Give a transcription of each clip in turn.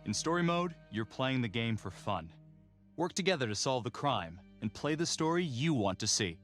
In story mode, you're playing the game for fun. Work together to solve the crime and play the story you want to see.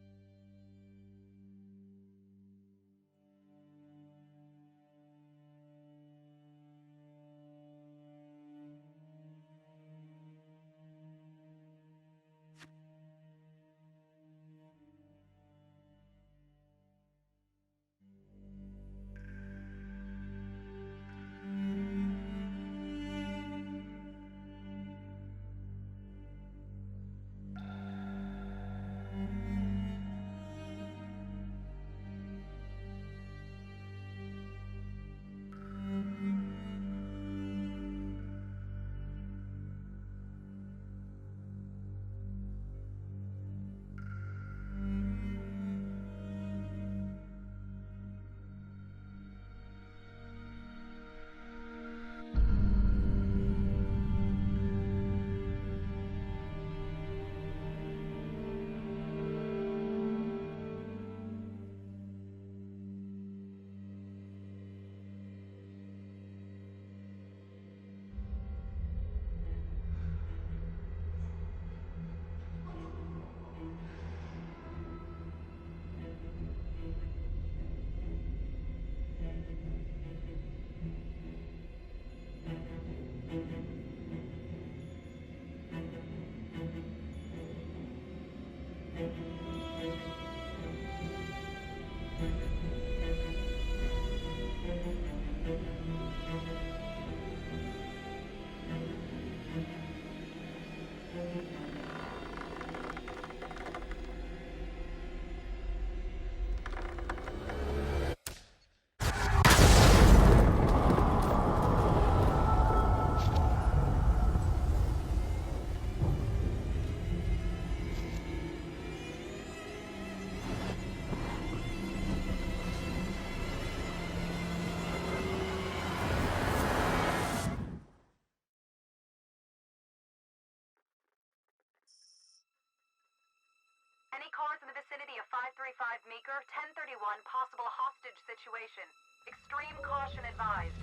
Any cars in the vicinity of 535 Meeker, 1031, possible hostage situation. Extreme caution advised.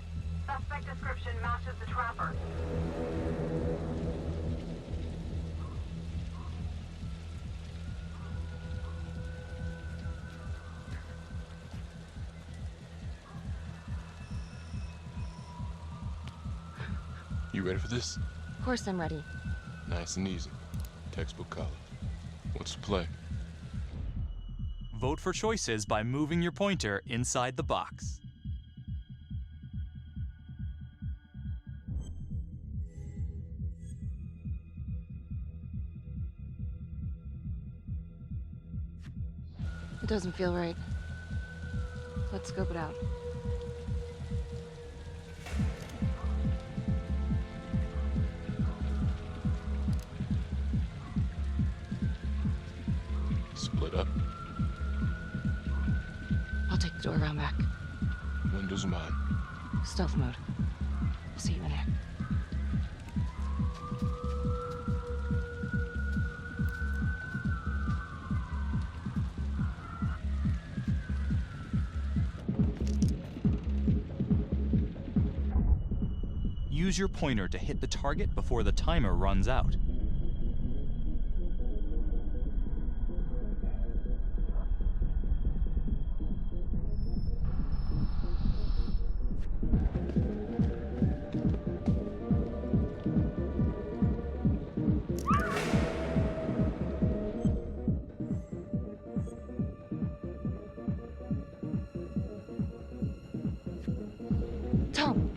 Suspect description matches the trapper. You ready for this? Of course I'm ready. Nice and easy. Textbook college. What's the play? Vote for choices by moving your pointer inside the box. It doesn't feel right. Let's scope it out. Split up. I'll take the door around back. Windows are mine. Stealth mode. I'll see you in there. Use your pointer to hit the target before the timer runs out. Tom!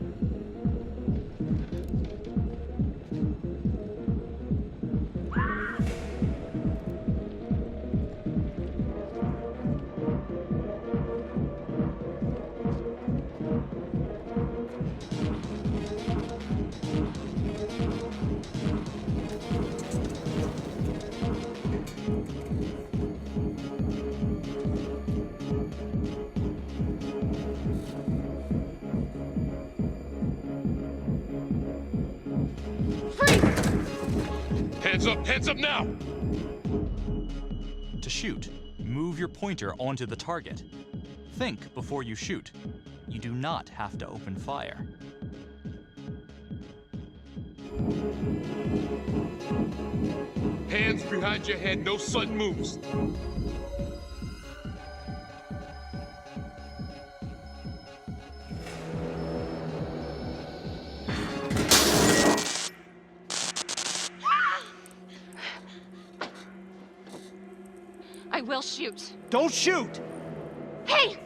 Hands up now! To shoot, move your pointer onto the target. Think before you shoot. You do not have to open fire. Hands behind your head, no sudden moves. I will shoot. Don't shoot! Hey!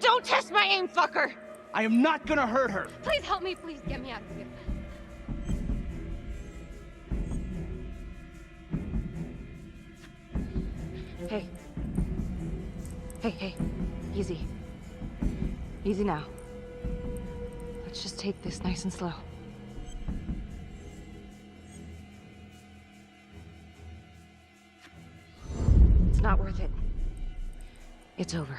Don't test my aim, fucker! I am not gonna hurt her. Please help me, please get me out of here. Hey. Hey. Easy. Easy now. Let's just take this nice and slow. It's not worth it. It's over.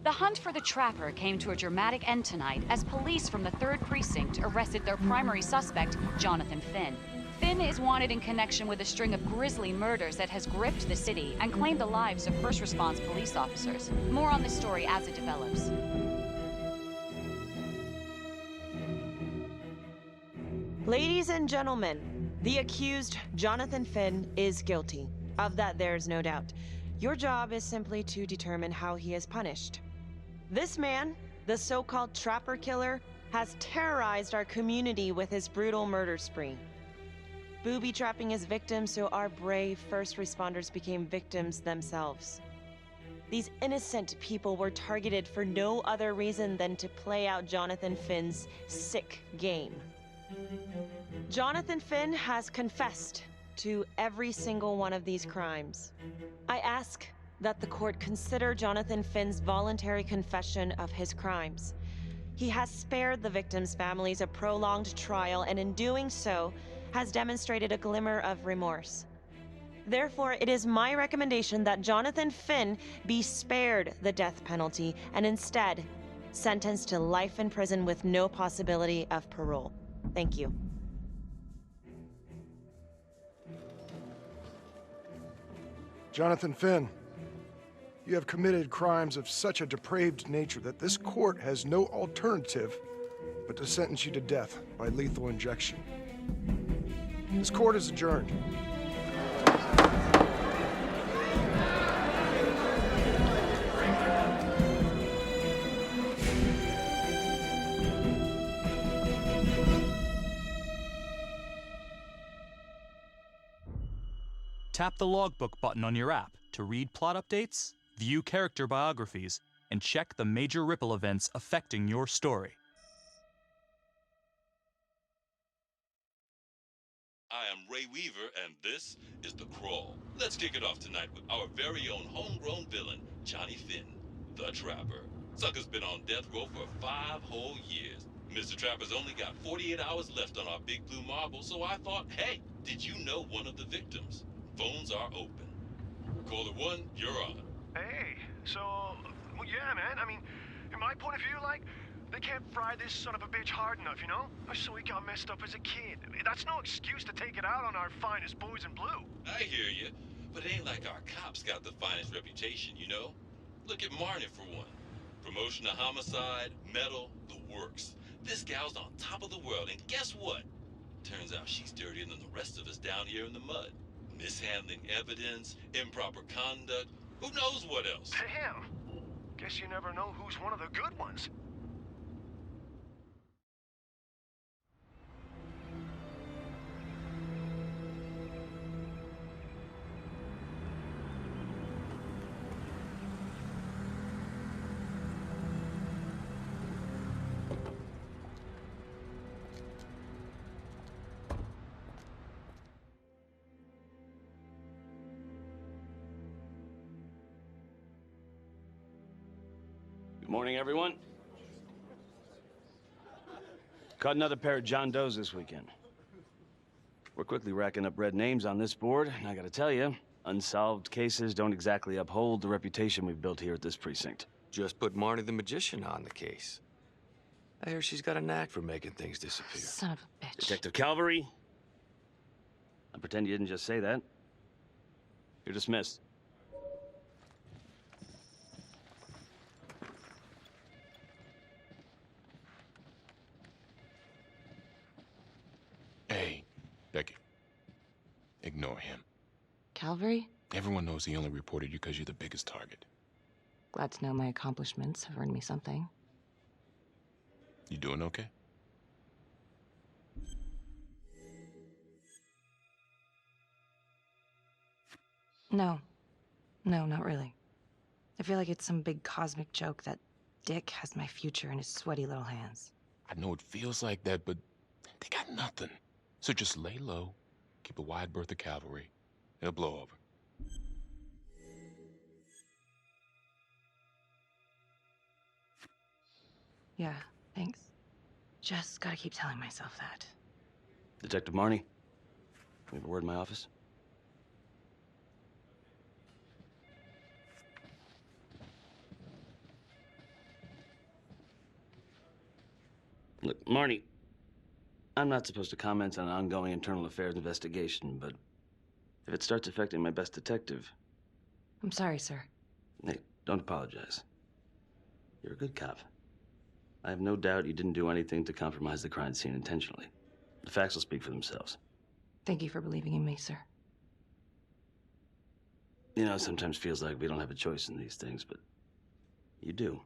The hunt for the Trapper came to a dramatic end tonight as police from the 3rd Precinct arrested their primary suspect, Jonathan Finn. Finn is wanted in connection with a string of grisly murders that has gripped the city and claimed the lives of first response police officers. More on this story as it develops. Ladies and gentlemen, the accused, Jonathan Finn, is guilty. Of that, there's no doubt. Your job is simply to determine how he is punished. This man, the so-called Trapper Killer, has terrorized our community with his brutal murder spree. Booby-trapping his victims so our brave first responders became victims themselves. These innocent people were targeted for no other reason than to play out Jonathan Finn's sick game. Jonathan Finn has confessed to every single one of these crimes. I ask that the court consider Jonathan Finn's voluntary confession of his crimes. He has spared the victims' families a prolonged trial, and in doing so, has demonstrated a glimmer of remorse. Therefore, it is my recommendation that Jonathan Finn be spared the death penalty and instead sentenced to life in prison with no possibility of parole. Thank you. Jonathan Finn, you have committed crimes of such a depraved nature that this court has no alternative but to sentence you to death by lethal injection. This court is adjourned. Tap the logbook button on your app to read plot updates, view character biographies, and check the major ripple events affecting your story. I am Ray Weaver, and this is The Crawl. Let's kick it off tonight with our very own homegrown villain, Johnny Finn, the Trapper. Sucker's been on death row for 5 whole years. Mr. Trapper's only got 48 hours left on our big blue marble, so I thought, hey, did you know one of the victims? Phones are open. Caller 1, you're on. Hey, so, well, yeah, man, I mean, in my point of view, like, they can't fry this son of a bitch hard enough, you know? So he got messed up as a kid. That's no excuse to take it out on our finest boys in blue. I hear you, but it ain't like our cops got the finest reputation, you know? Look at Marnie for one. Promotion to homicide, medal, the works. This gal's on top of the world, and guess what? Turns out she's dirtier than the rest of us down here in the mud. Mishandling evidence, improper conduct, who knows what else? Damn. Guess you never know who's one of the good ones. Good morning, everyone. Caught another pair of John Does this weekend. We're quickly racking up red names on this board, and I gotta tell you, unsolved cases don't exactly uphold the reputation we've built here at this precinct. Just put Marnie the Magician on the case. I hear she's got a knack for making things disappear. Son of a bitch. Detective Calvary? I pretend you didn't just say that. You're dismissed. Hey, Becky. Ignore him. Calvary? Everyone knows he only reported you because you're the biggest target. Glad to know my accomplishments have earned me something. You doing okay? No. No, not really. I feel like it's some big cosmic joke that Dick has my future in his sweaty little hands. I know it feels like that, but they got nothing. So just lay low, keep a wide berth of cavalry. It'll blow over. Yeah, thanks. Just gotta keep telling myself that. Detective Marnie? We have a word in my office? Look, Marnie, I'm not supposed to comment on an ongoing internal affairs investigation, but if it starts affecting my best detective... I'm sorry, sir. Hey, don't apologize. You're a good cop. I have no doubt you didn't do anything to compromise the crime scene intentionally. The facts will speak for themselves. Thank you for believing in me, sir. You know, it sometimes feels like we don't have a choice in these things, but you do.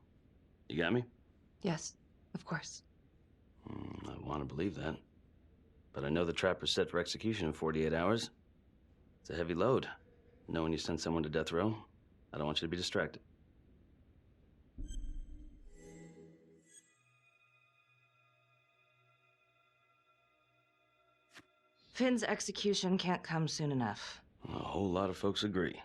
You got me? Yes, of course. I want to believe that. But I know the trapper's set for execution in 48 hours. It's a heavy load. Knowing you send someone to death row, I don't want you to be distracted. Finn's execution can't come soon enough. A whole lot of folks agree.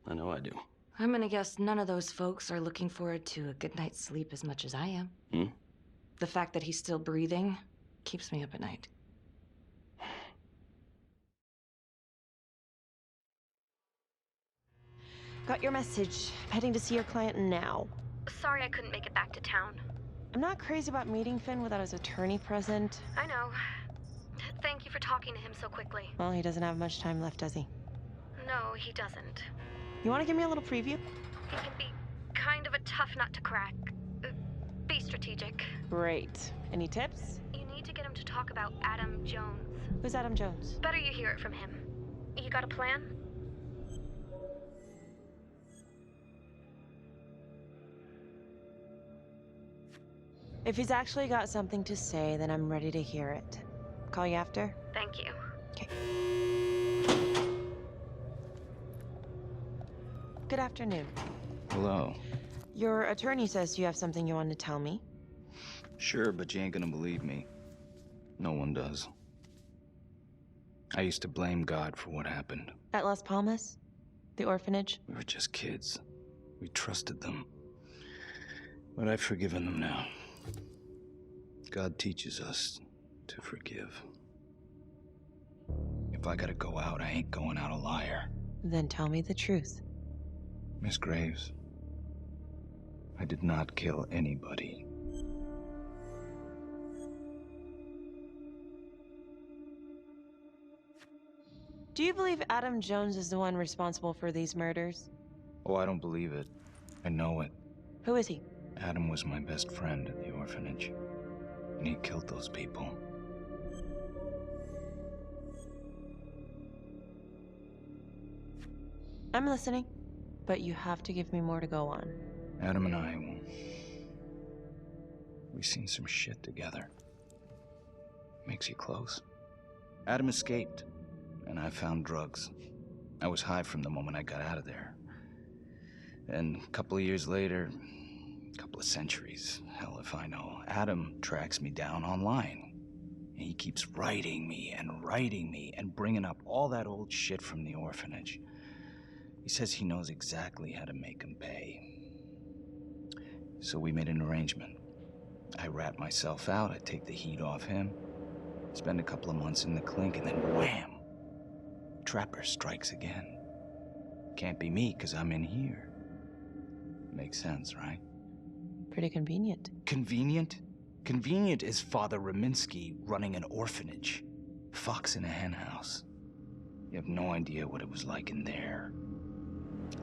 I know I do. I'm gonna guess none of those folks are looking forward to a good night's sleep as much as I am. The fact that he's still breathing keeps me up at night. Got your message. Heading to see your client now. Sorry I couldn't make it back to town. I'm not crazy about meeting Finn without his attorney present. I know. Thank you for talking to him so quickly. Well, he doesn't have much time left, does he? No, he doesn't. You want to give me a little preview? He can be kind of a tough nut to crack. Be strategic. Great. Any tips? You need to get him to talk about Adam Jones. Who's Adam Jones? Better you hear it from him. You got a plan? If he's actually got something to say, then I'm ready to hear it. Call you after? Thank you. Okay. Good afternoon. Hello. Your attorney says you have something you want to tell me. Sure, but you ain't gonna believe me. No one does. I used to blame God for what happened. At Las Palmas? The orphanage? We were just kids. We trusted them. But I've forgiven them now. God teaches us to forgive. If I gotta go out, I ain't going out a liar. Then tell me the truth. Miss Graves, I did not kill anybody. Do you believe Adam Jones is the one responsible for these murders? Oh, I don't believe it. I know it. Who is he? Adam was my best friend at the orphanage. And he killed those people. I'm listening, but you have to give me more to go on. Adam and I, we've seen some shit together. Makes you close. Adam escaped, and I found drugs. I was high from the moment I got out of there. And a couple of years later, a couple of centuries, hell if I know, Adam tracks me down online. And he keeps writing me and bringing up all that old shit from the orphanage. He says he knows exactly how to make him pay. So we made an arrangement. I rat myself out, I take the heat off him, spend a couple of months in the clink, and then wham! Trapper strikes again. Can't be me, 'cause I'm in here. Makes sense, right? Pretty convenient. Convenient? Convenient is Father Raminsky running an orphanage. Fox in a henhouse. You have no idea what it was like in there.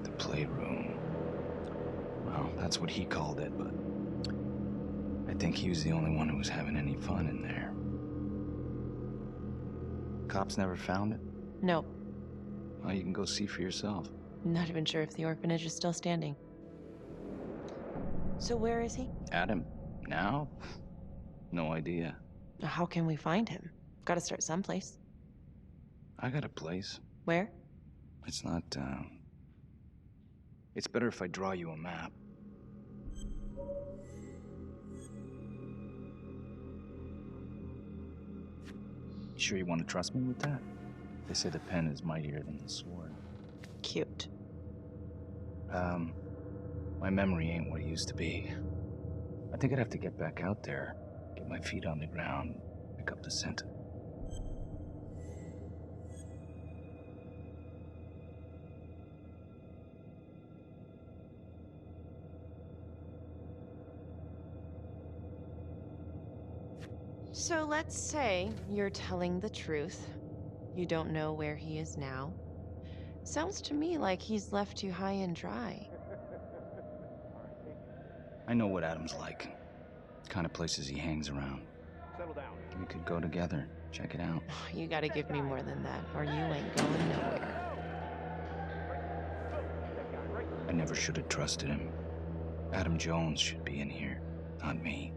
The playroom. Well, that's what he called it, but I think he was the only one who was having any fun in there. Cops never found it? No. Well, you can go see for yourself. Not even sure if the orphanage is still standing. So where is he? Adam? Now? No idea. How can we find him? Gotta start someplace. I got a place. Where? It's not, It's better if I draw you a map. You sure you want to trust me with that? They say the pen is mightier than the sword. Cute. My memory ain't what it used to be. I think I'd have to get back out there, get my feet on the ground, pick up the scent. So let's say you're telling the truth. You don't know where he is now. Sounds to me like he's left you high and dry. I know what Adam's like. The kind of places he hangs around. Settle down. We could go together, check it out. You gotta give me more than that, or you ain't going nowhere. I never should have trusted him. Adam Jones should be in here, not me.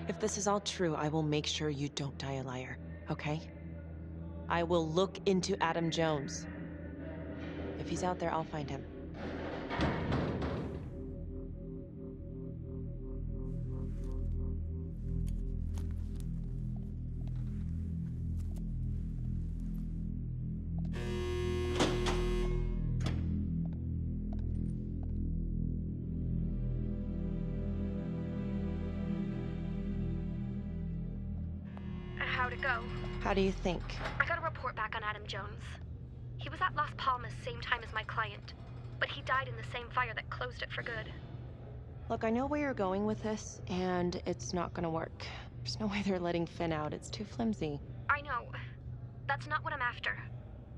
If this is all true, I will make sure you don't die a liar, okay? I will look into Adam Jones. If he's out there, I'll find him. How'd it go? How do you think? I got a report back on Adam Jones. He was at Las Palmas same time as my client, but he died in the same fire that closed it for good. Look, I know where you're going with this, and it's not gonna work. There's no way they're letting Finn out. It's too flimsy. I know. That's not what I'm after.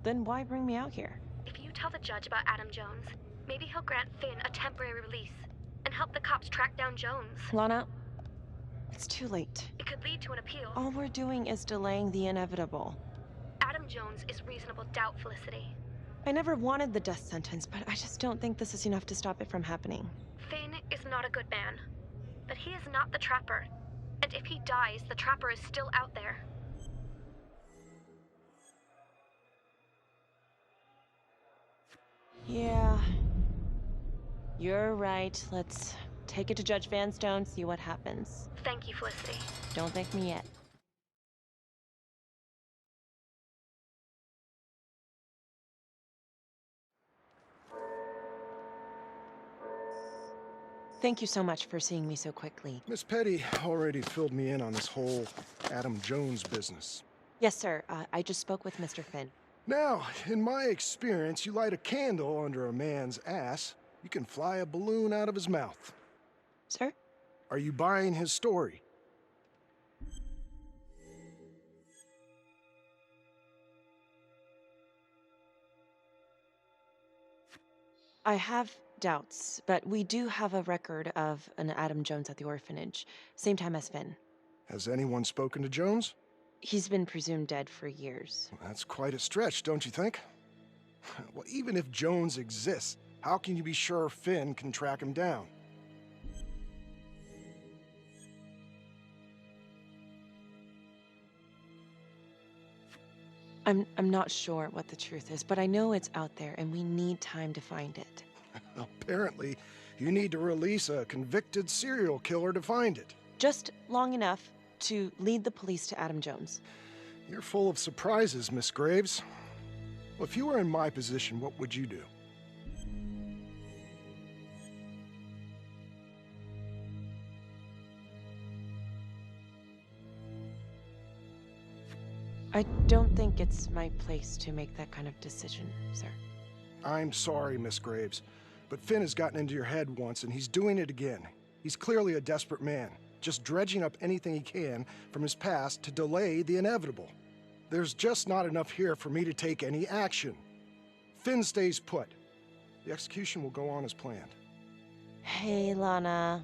Then why bring me out here? If you tell the judge about Adam Jones, maybe he'll grant Finn a temporary release and help the cops track down Jones. Lana, it's too late. It could lead to an appeal. All we're doing is delaying the inevitable. Adam Jones is reasonable doubt, Felicity. I never wanted the death sentence, but I just don't think this is enough to stop it from happening. Finn is not a good man, but he is not the Trapper. And if he dies, the Trapper is still out there. Yeah. You're right. Let's take it to Judge Vanstone, see what happens. Thank you, Felicity. Don't thank me yet. Thank you so much for seeing me so quickly. Miss Petty already filled me in on this whole Adam Jones business. Yes, sir. I just spoke with Mr. Finn. Now, in my experience, you light a candle under a man's ass, you can fly a balloon out of his mouth. Sir? Are you buying his story? I have doubts, but we do have a record of an Adam Jones at the orphanage, same time as Finn. Has anyone spoken to Jones? He's been presumed dead for years. Well, that's quite a stretch, don't you think? Well, even if Jones exists, how can you be sure Finn can track him down? I'm not sure what the truth is, but I know it's out there and we need time to find it. Apparently, you need to release a convicted serial killer to find it. Just long enough to lead the police to Adam Jones. You're full of surprises, Miss Graves. Well, if you were in my position, what would you do? I don't think it's my place to make that kind of decision, sir. I'm sorry, Miss Graves, but Finn has gotten into your head once, and he's doing it again. He's clearly a desperate man, just dredging up anything he can from his past to delay the inevitable. There's just not enough here for me to take any action. Finn stays put. The execution will go on as planned. Hey, Lana.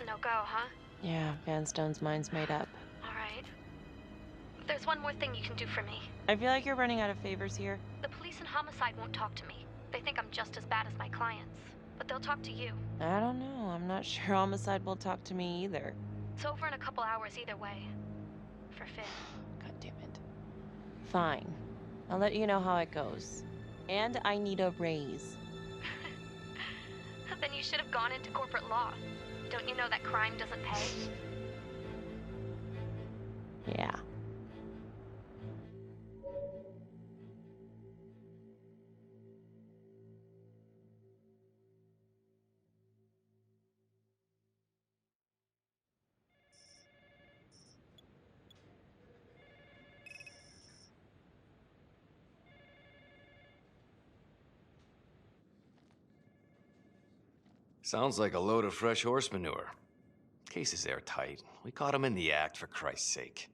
No go, huh? Yeah, Van Stone's mind's made up. All right. There's one more thing you can do for me. I feel like you're running out of favors here. The police and homicide won't talk to me. They think I'm just as bad as my clients. But they'll talk to you. I don't know. I'm not sure Homicide will talk to me either. It's over in a couple hours either way. For Finn. God damn it. Fine. I'll let you know how it goes. And I need a raise. Then you should have gone into corporate law. Don't you know that crime doesn't pay? Yeah. Sounds like a load of fresh horse manure. Case is airtight. We caught him in the act, for Christ's sake.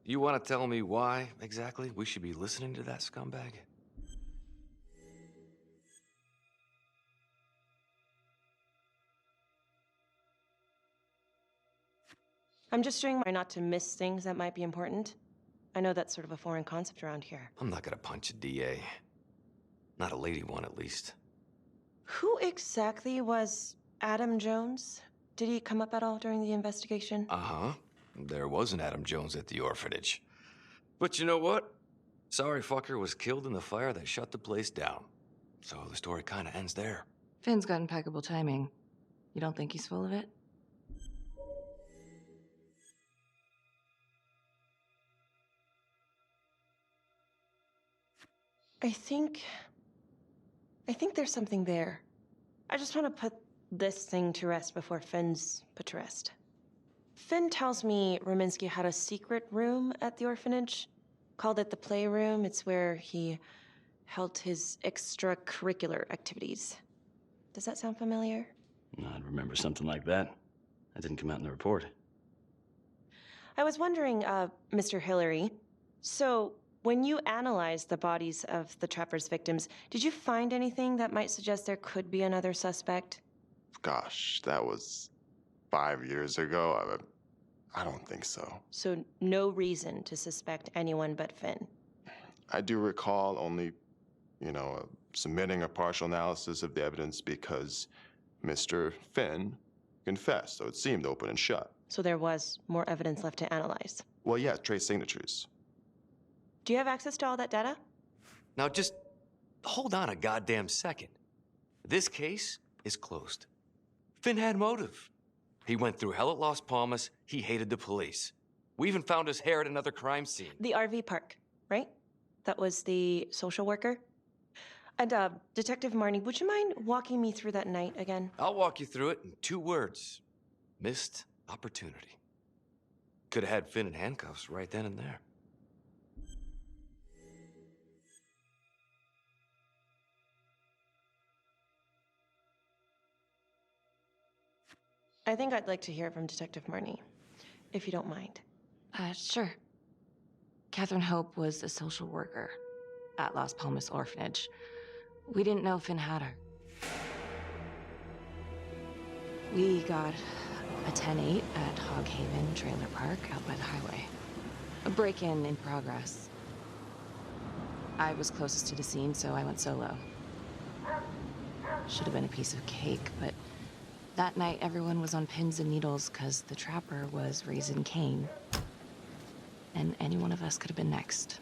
You want to tell me why, exactly, we should be listening to that scumbag? I'm just trying not to miss things that might be important. I know that's sort of a foreign concept around here. I'm not gonna punch a DA. Not a lady one, at least. Who exactly was Adam Jones? Did he come up at all during the investigation? Uh-huh. There was an Adam Jones at the orphanage. But you know what? Sorry fucker was killed in the fire that shut the place down. So the story kind of ends there. Finn's got impeccable timing. You don't think he's full of it? I think there's something there. I just want to put this thing to rest before Finn's put to rest. Finn tells me Rominsky had a secret room at the orphanage. Called it the playroom. It's where he held his extracurricular activities. Does that sound familiar? I'd remember something like that. That didn't come out in the report. I was wondering, Mr. Hillary, so when you analyzed the bodies of the Trapper's victims, did you find anything that might suggest there could be another suspect? Gosh, that was 5 years ago. I don't think so. So no reason to suspect anyone but Finn? I do recall only, submitting a partial analysis of the evidence because Mr. Finn confessed, so it seemed open and shut. So there was more evidence left to analyze? Well, yeah, trace signatures. Do you have access to all that data? Now just hold on a goddamn second. This case is closed. Finn had motive. He went through hell at Las Palmas. He hated the police. We even found his hair at another crime scene. The RV park, right? That was the social worker? And, Detective Marnie, would you mind walking me through that night again? I'll walk you through it in 2 words. Missed opportunity. Could have had Finn in handcuffs right then and there. I think I'd like to hear from Detective Marnie, if you don't mind. Sure. Catherine Hope was a social worker at Las Palmas Orphanage. We didn't know Finn had her. We got a 10-8 at Hog Haven Trailer Park out by the highway. A break-in in progress. I was closest to the scene, so I went solo. Should have been a piece of cake, but that night everyone was on pins and needles because the Trapper was raising Cain. And any one of us could have been next.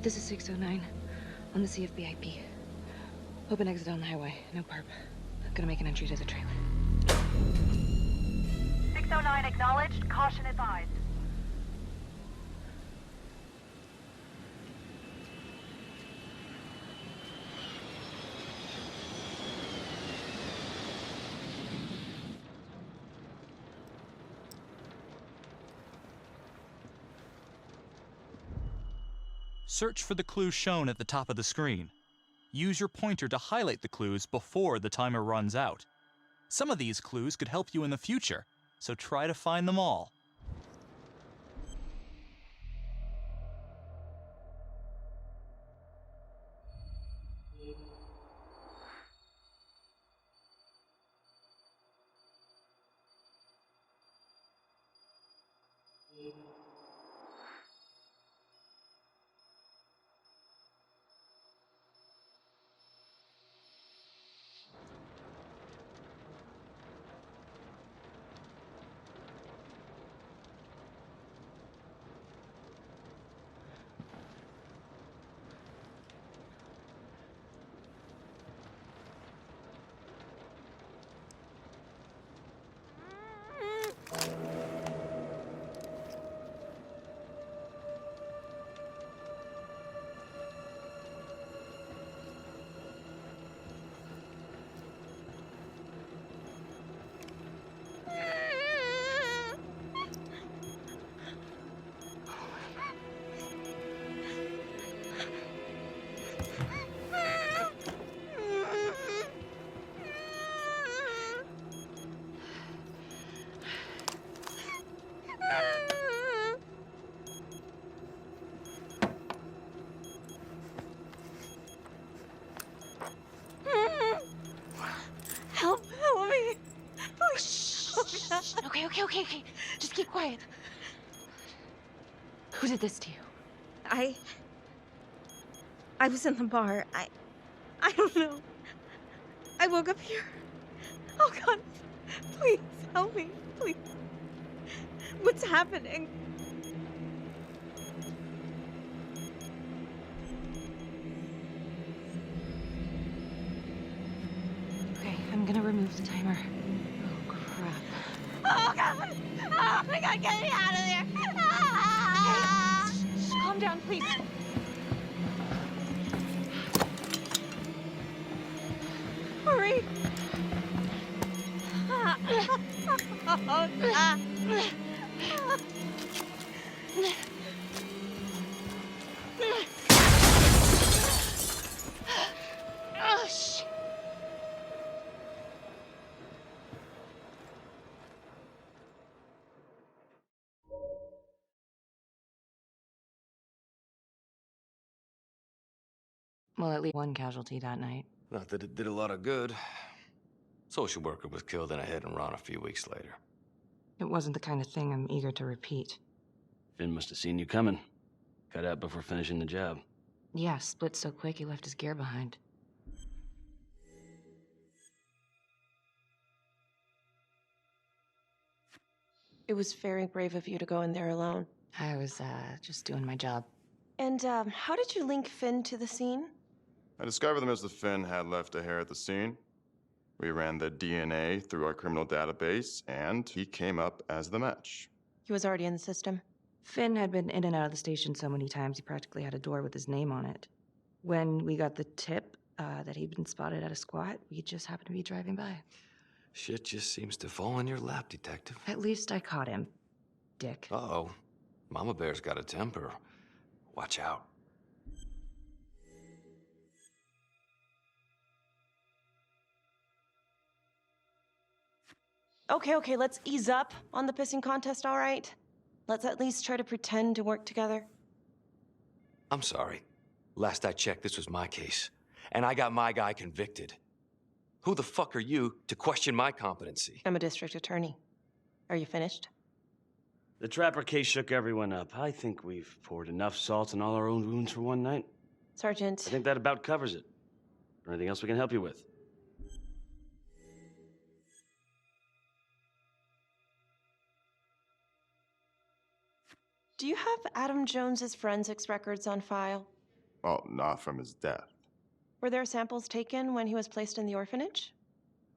This is 609 on the CFBIP. Open exit on the highway. No perp. Gonna make an entry to the trailer. 609 acknowledged. Caution advised. Search for the clues shown at the top of the screen. Use your pointer to highlight the clues before the timer runs out. Some of these clues could help you in the future, so try to find them all. Help me. Please. Okay. Just keep quiet. Who did this to you? I was in the bar. I don't know. I woke up here. Oh God, please help me, please. What's happening? Okay, I'm gonna remove the timer. Oh, crap. Oh God! Oh my God, get me out of there! Okay, calm down, please. Hurry! Oh, shit. Well, at least one casualty that night. Not that it did a lot of good. Social worker was killed in a hit and run a few weeks later. It wasn't the kind of thing I'm eager to repeat. Finn must have seen you coming. Cut out before finishing the job. Yeah, split so quick he left his gear behind. It was very brave of you to go in there alone. I was, just doing my job. And, how did you link Finn to the scene? I discovered that Mr. Finn had left a hair at the scene. We ran the DNA through our criminal database, and he came up as the match. He was already in the system. Finn had been in and out of the station so many times he practically had a door with his name on it. When we got the tip that he'd been spotted at a squat, we just happened to be driving by. Shit just seems to fall in your lap, Detective. At least I caught him, dick. Uh-oh. Mama Bear's got a temper. Watch out. Okay, let's ease up on the pissing contest, all right? Let's at least try to pretend to work together. I'm sorry. Last I checked, this was my case. And I got my guy convicted. Who the fuck are you to question my competency? I'm a district attorney. Are you finished? The Trapper case shook everyone up. I think we've poured enough salt in all our own wounds for one night. Sergeant. I think that about covers it. Or anything else we can help you with? Do you have Adam Jones's forensics records on file? Well, not from his death. Were there samples taken when he was placed in the orphanage?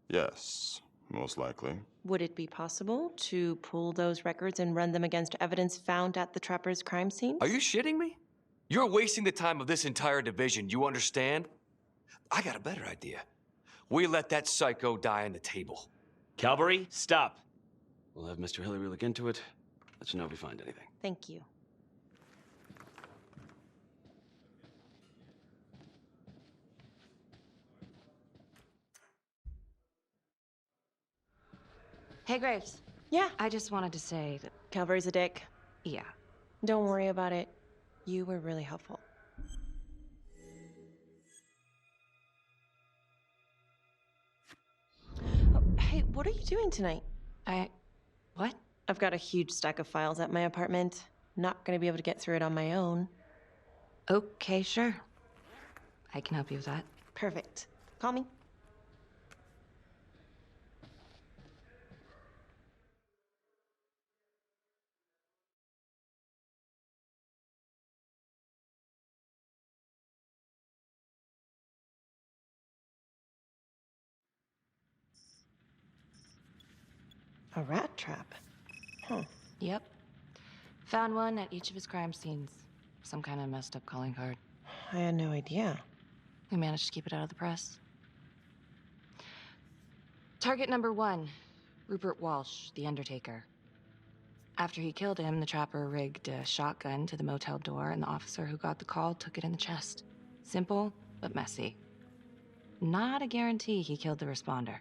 Yes, most likely. Would it be possible to pull those records and run them against evidence found at the Trapper's crime scenes? Are you shitting me? You're wasting the time of this entire division, you understand? I got a better idea. We let that psycho die on the table. Cavalry, stop. We'll have Mr. Hillary look into it. Let you know if we find anything. Thank you. Hey, Graves. Yeah. I just wanted to say that... Calvary's a dick. Yeah. Don't worry about it. You were really helpful. Oh, hey, what are you doing tonight? What? I've got a huge stack of files at my apartment. Not gonna be able to get through it on my own. Okay, sure. I can help you with that. Perfect. Call me. A rat trap? Huh. Yep. Found one at each of his crime scenes. Some kind of messed up calling card. I had no idea. We managed to keep it out of the press. Target number 1, Rupert Walsh, the Undertaker. After he killed him, the trapper rigged a shotgun to the motel door, and the officer who got the call took it in the chest. Simple, but messy. Not a guarantee he killed the responder.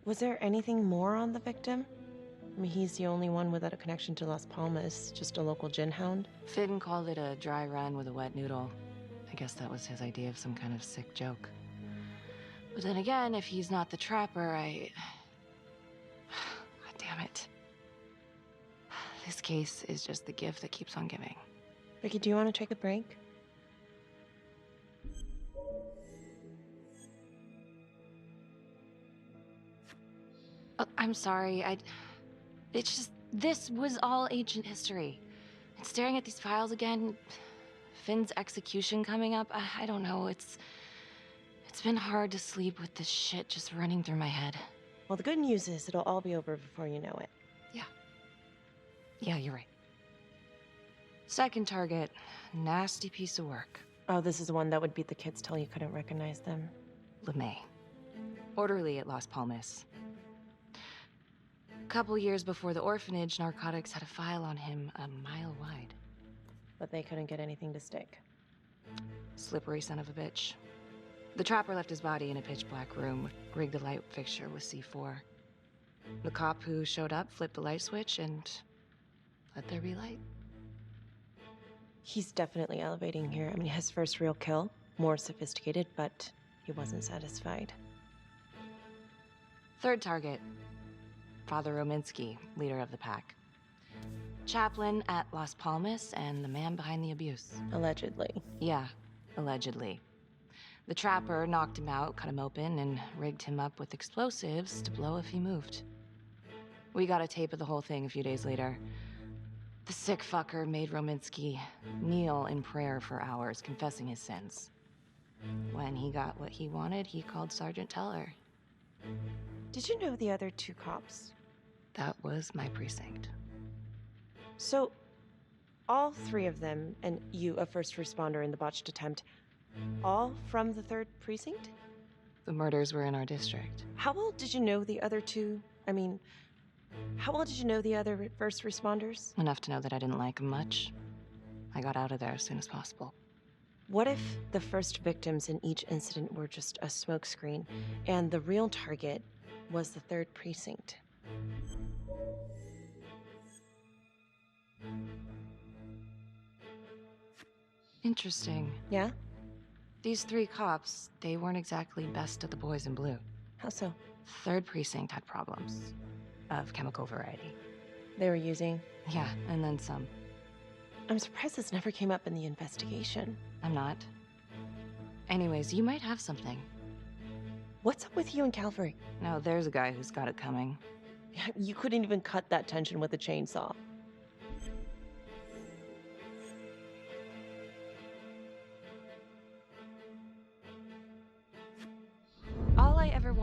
Was there anything more on the victim? I mean, he's the only one without a connection to Las Palmas, just a local gin hound. Finn called it a dry run with a wet noodle. I guess that was his idea of some kind of sick joke. But then again, if he's not the trapper, God damn it. This case is just the gift that keeps on giving. Ricky, do you want to take a break? Oh, I'm sorry, it's just, this was all ancient history. And staring at these files again, Finn's execution coming up, I don't know, it's been hard to sleep with this shit just running through my head. Well, the good news is it'll all be over before you know it. Yeah, you're right. Second target, nasty piece of work. Oh, this is the one that would beat the kids till you couldn't recognize them. LeMay. Orderly at Las Palmas. A couple years before the orphanage, narcotics had a file on him a mile wide. But they couldn't get anything to stick. Slippery son of a bitch. The trapper left his body in a pitch-black room, rigged the light fixture with C4. The cop who showed up flipped the light switch and let there be light. He's definitely elevating here. I mean, his first real kill, more sophisticated, but he wasn't satisfied. Third target, Father Rominsky, leader of the pack. Chaplain at Las Palmas and the man behind the abuse. Allegedly. Yeah, allegedly. The trapper knocked him out, cut him open, and rigged him up with explosives to blow if he moved. We got a tape of the whole thing a few days later. The sick fucker made Rominsky kneel in prayer for hours, confessing his sins. When he got what he wanted, he called Sergeant Teller. Did you know the other 2 cops? That was my precinct. So, all 3 of them, and you, a first responder in the botched attempt, all from the 3rd precinct? The murders were in our district. How well did you know the other 2? I mean, how well did you know the other first responders? Enough to know that I didn't like them much. I got out of there as soon as possible. What if the first victims in each incident were just a smokescreen, and the real target was the 3rd precinct? Interesting. Yeah? These 3 cops, they weren't exactly best of the boys in blue. How so? 3rd precinct had problems. Of chemical variety. They were using? Yeah, and then some. I'm surprised this never came up in the investigation. I'm not. Anyways, you might have something. What's up with you and Calvary? No, there's a guy who's got it coming. You couldn't even cut that tension with a chainsaw.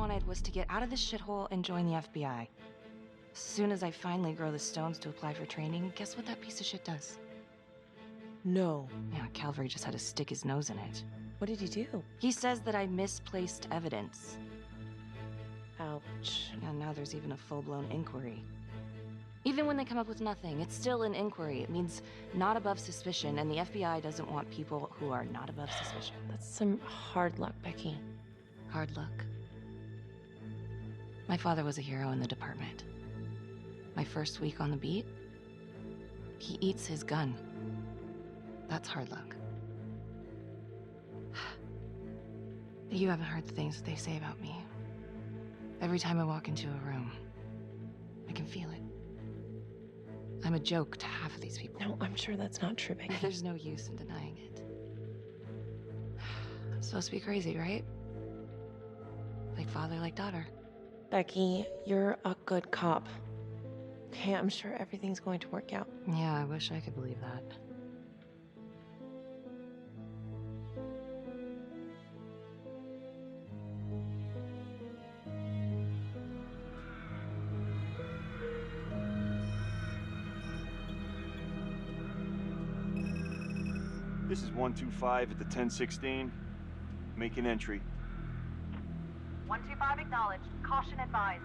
wanted was to get out of this shithole and join the FBI. As soon as I finally grow the stones to apply for training, guess what that piece of shit does? No. Yeah, Calvary just had to stick his nose in it. What did he do? He says that I misplaced evidence. Ouch. And now there's even a full-blown inquiry. Even when they come up with nothing, it's still an inquiry. It means not above suspicion, and the FBI doesn't want people who are not above suspicion. That's some hard luck, Becky. Hard luck. My father was a hero in the department. My first week on the beat, he eats his gun. That's hard luck. You haven't heard the things they say about me. Every time I walk into a room, I can feel it. I'm a joke to half of these people. No, I'm sure that's not true, Becky. There's no use in denying it. I'm supposed to be crazy, right? Like father, like daughter. Becky, you're a good cop. Okay, I'm sure everything's going to work out. Yeah, I wish I could believe that. This is 125 at the 1016. Make an entry. 125 acknowledged. Caution advised.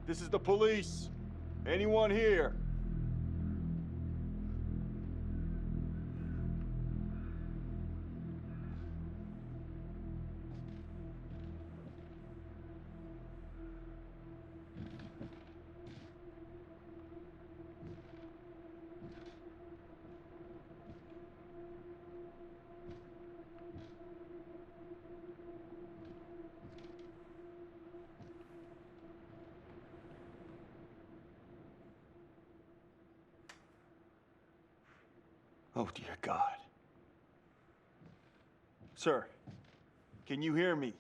This is the police. Anyone here? Oh, dear God. Sir, can you hear me?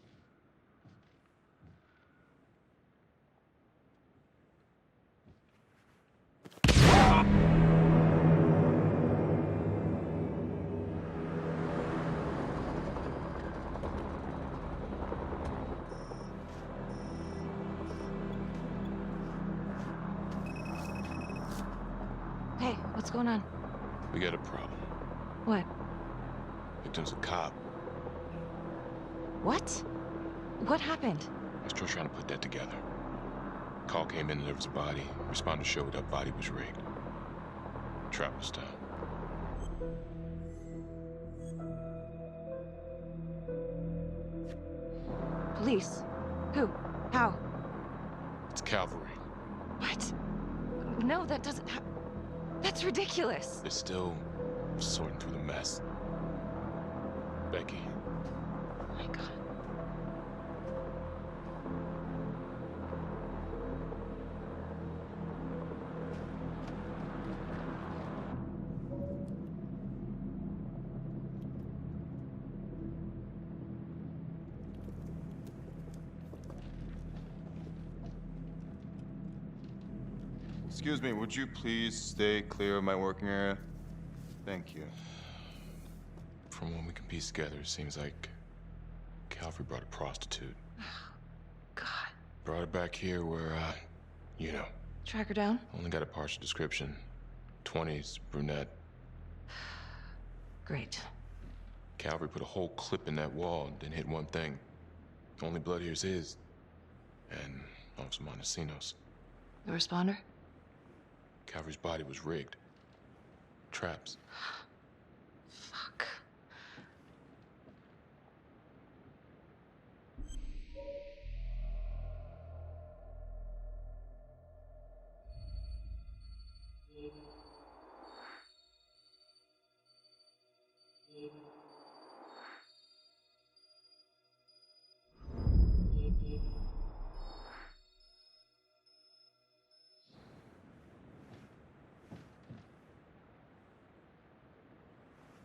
Hey, what's going on? We got a problem. What? Victim's a cop. What? What happened? I'm still trying to put that together. Call came in and there was a body. Responder showed up, body was rigged. Trap was down. Police? Who? How? It's cavalry. What? No, that doesn't that's ridiculous. They're still sorting through the mess. Becky. Oh my God. Excuse me, would you please stay clear of my working area? Thank you. From what we can piece together, it seems like Calvary brought a prostitute. God. Brought her back here where, you know. Track her down? Only got a partial description. 20s, brunette. Great. Calvary put a whole clip in that wall and didn't hit one thing. Only blood here's his. And Officer Montesinos. The responder? Calvary's body was rigged. Traps. Fuck.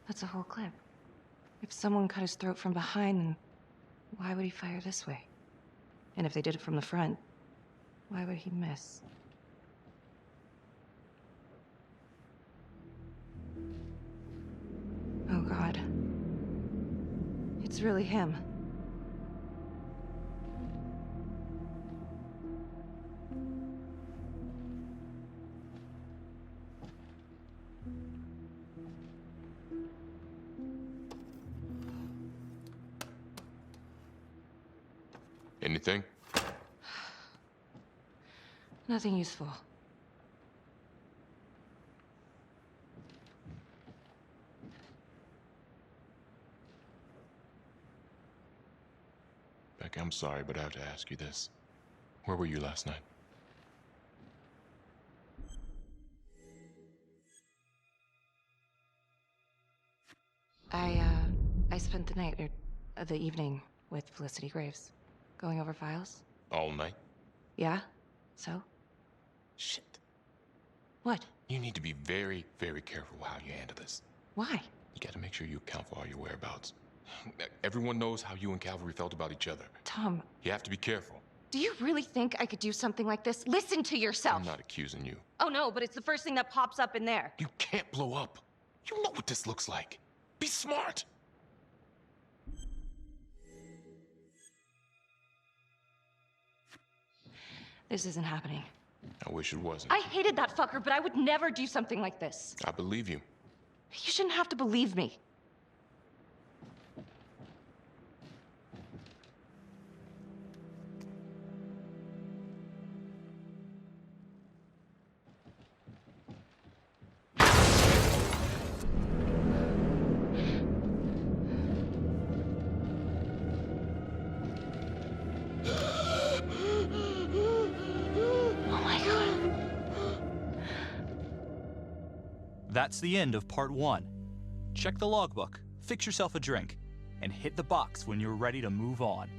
That's a whole clip. If someone cut his throat from behind, then why would he fire this way? And if they did it from the front, why would he miss? Oh God. It's really him. Anything? Nothing useful. Becky, I'm sorry, but I have to ask you this. Where were you last night? I spent the night, or the evening, with Felicity Graves. Going over files. All night? Yeah? So? Shit. What? You need to be very, very careful how you handle this. Why? You gotta make sure you account for all your whereabouts. Everyone knows how you and Calvary felt about each other. Tom. You have to be careful. Do you really think I could do something like this? Listen to yourself! I'm not accusing you. Oh no, but it's the first thing that pops up in there. You can't blow up. You know what this looks like. Be smart. This isn't happening. I wish it wasn't. I hated that fucker, but I would never do something like this. I believe you. You shouldn't have to believe me. That's the end of part 1. Check the logbook, fix yourself a drink, and hit the box when you're ready to move on.